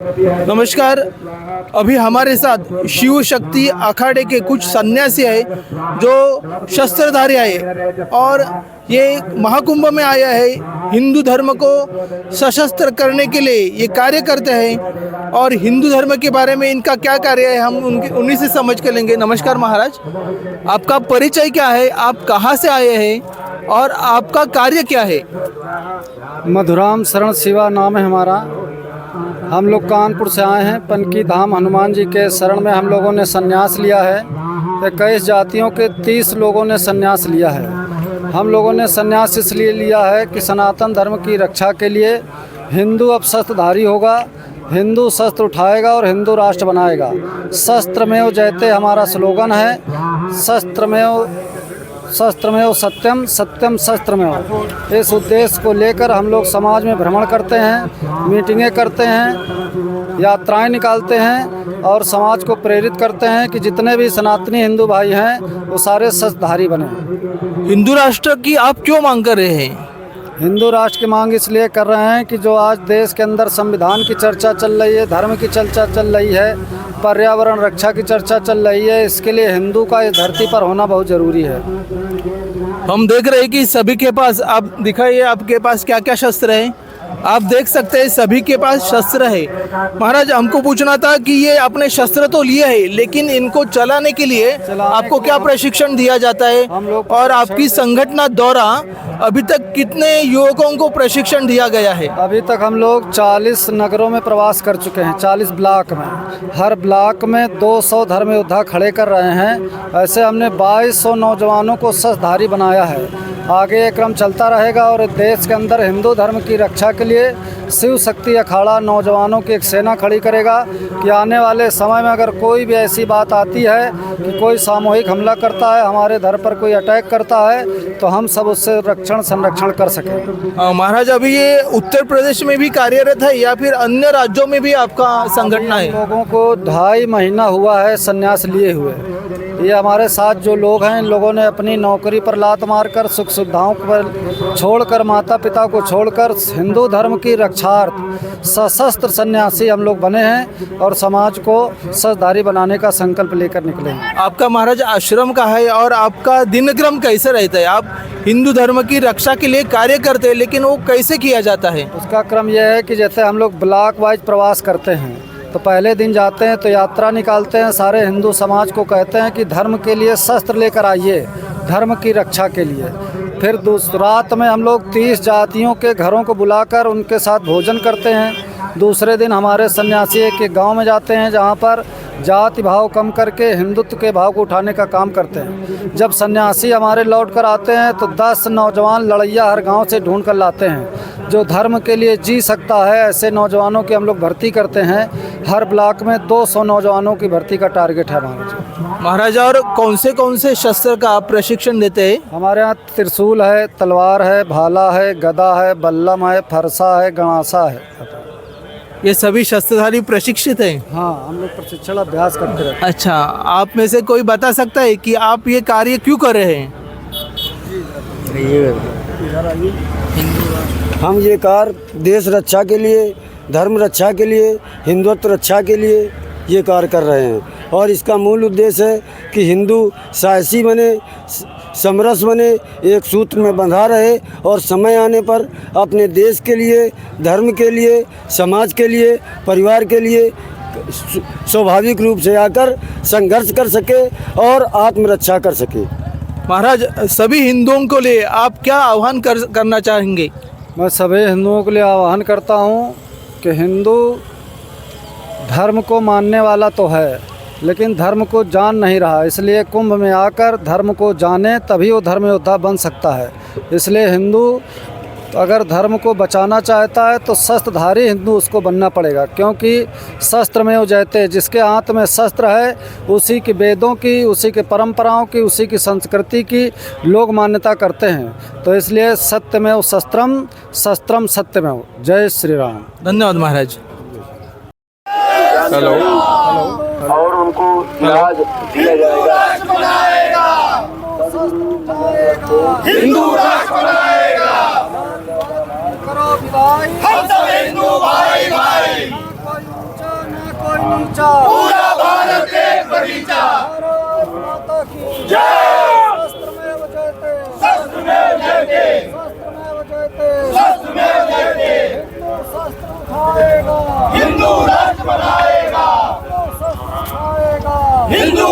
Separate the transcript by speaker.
Speaker 1: नमस्कार। अभी हमारे साथ शिव शक्ति अखाड़े के कुछ सन्यासी हैं जो शस्त्रधारी आए और ये महाकुंभ में आया है। हिंदू धर्म को सशस्त्र करने के लिए ये कार्य करते हैं और हिंदू धर्म के बारे में इनका क्या कार्य है हम उन्हीं से समझ कर लेंगे। नमस्कार महाराज, आपका परिचय क्या है, आप कहाँ से आए हैं और आपका कार्य क्या है?
Speaker 2: मधुराम शरण शिवा नाम है हमारा। हम लोग कानपुर से आए हैं। पनकी धाम हनुमान जी के शरण में हम लोगों ने संन्यास लिया है। 21 जातियों के 30 लोगों ने संन्यास लिया है। हम लोगों ने संन्यास इसलिए लिया है कि सनातन धर्म की रक्षा के लिए हिंदू अब शस्त्रधारी होगा, हिंदू शस्त्र उठाएगा और हिंदू राष्ट्र बनाएगा। शस्त्रमेव जयते हमारा स्लोगन है। शस्त्रमेव सत्यम, सत्यम शस्त्रमेव। इस उद्देश्य को लेकर हम लोग समाज में भ्रमण करते हैं, मीटिंगें करते हैं, यात्राएं निकालते हैं और समाज को प्रेरित करते हैं कि जितने भी सनातनी हिंदू भाई हैं वो सारे शस्त्रधारी बने।
Speaker 1: हिंदू राष्ट्र की आप क्यों मांग कर रहे हैं?
Speaker 2: हिंदू राष्ट्र की मांग इसलिए कर रहे हैं कि जो आज देश के अंदर संविधान की चर्चा चल रही है, धर्म की चर्चा चल रही है, पर्यावरण रक्षा की चर्चा चल रही है, इसके लिए हिंदू का इस धरती पर होना बहुत ज़रूरी है।
Speaker 1: हम देख रहे हैं कि सभी के पास, आप दिखाइए आपके पास क्या क्या शस्त्र है। आप देख सकते हैं सभी के पास शस्त्र है। महाराज, हमको पूछना था कि ये अपने शस्त्र तो लिए है लेकिन इनको चलाने के लिए आपको क्या प्रशिक्षण दिया जाता है और आपकी संगठन द्वारा अभी तक कितने युवकों को प्रशिक्षण दिया गया है?
Speaker 2: अभी तक हम लोग 40 नगरों में प्रवास कर चुके हैं, 40 ब्लॉक में। हर ब्लॉक में 200 धर्म योद्धा खड़े कर रहे हैं। ऐसे हमने 2200 नौजवानों को शस्त्रधारी बनाया है। आगे ये क्रम चलता रहेगा और देश के अंदर हिंदू धर्म की रक्षा के लिए शिव शक्ति अखाड़ा नौजवानों की एक सेना खड़ी करेगा कि आने वाले समय में अगर कोई भी ऐसी बात आती है कि कोई सामूहिक हमला करता है, हमारे धर्म पर कोई अटैक करता है, तो हम सब उससे रक्षण संरक्षण कर सकें।
Speaker 1: महाराज, अभी ये उत्तर प्रदेश में भी कार्यरत है या फिर अन्य राज्यों में भी आपका संगठन है?
Speaker 2: लोगों को 2.5 महीना हुआ है संन्यास लिए हुए। ये हमारे साथ जो लोग हैं, इन लोगों ने अपनी नौकरी पर लात मारकर, सुख सुविधाओं पर छोड़कर, माता पिता को छोड़कर हिंदू धर्म की रक्षार्थ सशस्त्र सन्यासी हम लोग बने हैं और समाज को शस्त्रधारी बनाने का संकल्प लेकर निकले हैं।
Speaker 1: आपका महाराज आश्रम का है और आपका दिनक्रम कैसे रहता है? आप हिंदू धर्म की रक्षा के लिए कार्य करते हैं लेकिन वो कैसे किया जाता है?
Speaker 2: उसका क्रम यह है कि जैसे हम लोग ब्लॉक वाइज प्रवास करते हैं तो पहले दिन जाते हैं तो यात्रा निकालते हैं, सारे हिंदू समाज को कहते हैं कि धर्म के लिए शस्त्र लेकर आइए, धर्म की रक्षा के लिए। फिर रात में हम लोग 30 जातियों के घरों को बुलाकर उनके साथ भोजन करते हैं। दूसरे दिन हमारे सन्यासी के गांव में जाते हैं जहां पर जाति भाव कम करके हिंदुत्व के भाव को उठाने का काम करते हैं। जब सन्यासी हमारे लौट कर आते हैं तो 10 नौजवान लड़ैया हर गांव से ढूंढ कर लाते हैं जो धर्म के लिए जी सकता है। ऐसे नौजवानों की हम लोग भर्ती करते हैं। हर ब्लॉक में 200 नौजवानों की भर्ती का टारगेट है हमारा।
Speaker 1: महाराज, और कौन से शस्त्र का आप प्रशिक्षण देते हैं?
Speaker 2: हमारे यहाँ त्रिशूल है, तलवार है, भाला है, गदा है, बल्लम है, फरसा है, गणासा है।
Speaker 1: ये सभी शस्त्रधारी प्रशिक्षित हैं?
Speaker 2: हाँ, हम लोग प्रशिक्षण अभ्यास करते रहते हैं।
Speaker 1: अच्छा, आप में से कोई बता सकता है कि आप ये कार्य क्यों कर रहे हैं?
Speaker 3: हम ये कार्य देश रक्षा के लिए, धर्म रक्षा के लिए, हिंदुत्व रक्षा के लिए ये कार्य कर रहे हैं और इसका मूल उद्देश्य है कि हिंदू साहसी बने, समरस बने, एक सूत्र में बंधा रहे और समय आने पर अपने देश के लिए, धर्म के लिए, समाज के लिए, परिवार के लिए स्वाभाविक रूप से आकर संघर्ष कर सके और आत्मरक्षा कर सके।
Speaker 1: महाराज, सभी हिंदुओं को लिए आप क्या आह्वान करना चाहेंगे?
Speaker 2: मैं सभी हिंदुओं के लिए आह्वान करता हूँ कि हिंदू धर्म को मानने वाला तो है लेकिन धर्म को जान नहीं रहा। इसलिए कुंभ में आकर धर्म को जाने, तभी वो धर्म योद्धा बन सकता है। इसलिए हिंदू अगर धर्म को बचाना चाहता है तो शस्त्रधारी हिंदू उसको बनना पड़ेगा, क्योंकि शस्त्र में वो जयते, जिसके हाथ में शस्त्र है उसी की वेदों की, उसी के परंपराओं की, उसी की संस्कृति की लोग मान्यता करते हैं। तो इसलिए सत्यमेव शस्त्रम, शस्त्रम सत्यमेव। जय श्री राम।
Speaker 1: धन्यवाद महाराज।
Speaker 4: हेलो, और उनको इलाज दिया जाएगा। हिंदू राष्ट्र बनाएगा। हम सब हिंदू भाई भाई।
Speaker 2: बगीचा,
Speaker 1: पूरा भारत एक बगीचा।
Speaker 2: भारत माता की
Speaker 1: जय।
Speaker 2: शस्त्रमेव जयते,
Speaker 1: शस्त्रमेव जयते,
Speaker 2: शस्त्रमेव जयते,
Speaker 1: शस्त्रमेव जयते।
Speaker 2: हिंदू शस्त्र उठाएगा,
Speaker 1: हिंदू राष्ट्र बनाएगा,
Speaker 2: हिंदू शस्त्र उठाएगा,
Speaker 1: हिंदू